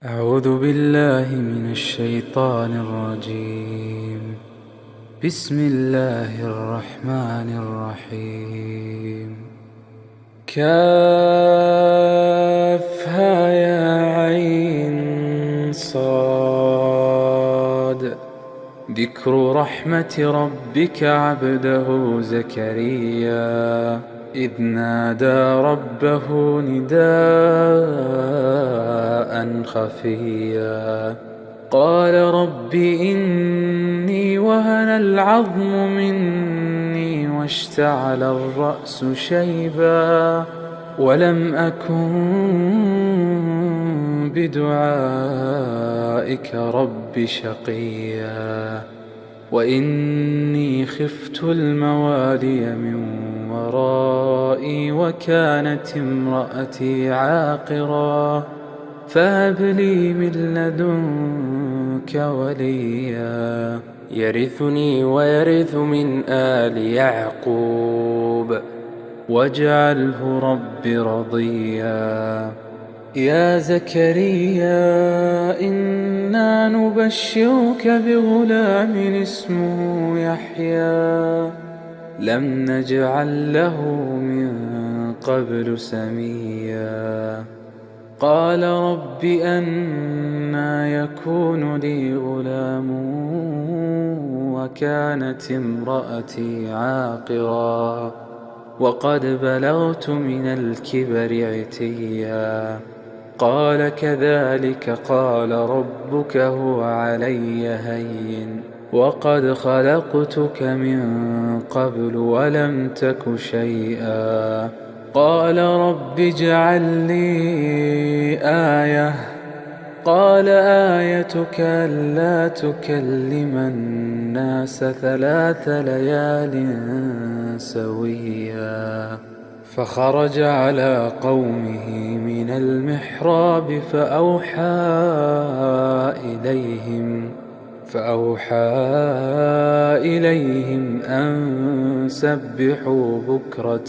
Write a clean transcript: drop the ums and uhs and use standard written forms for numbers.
أعوذ بالله من الشيطان الرجيم. بسم الله الرحمن الرحيم. كافها يا عين صاد. ذكر رحمة ربك عبده زكريا إذ نادى ربه نداء خفيا قال رب إني وهن العظم مني واشتعل الرأس شيبا ولم أكن بدعائك رب شقيا وإني خفت الموالي من ورائي وكانت امرأتي عاقرا فهب لي من لدنك وليا يرثني ويرث من آل يعقوب واجعله رب رضيا. يا زكريا إنا نبشرك بغلام اسمه يحيى لم نجعل له من قبل سميا قال رب أنى يكون لي غلام وكانت امرأتي عاقرا وقد بلغت من الكبر عتيا قال كذلك قال ربك هو علي هين وقد خلقتك من قبل ولم تك شيئا قال رب اجعل لي آية قال آيتك ألا تكلم الناس 3 ليال سويا فخرج على قومه من المحراب فأوحى إليهم أن سبحوا بكرة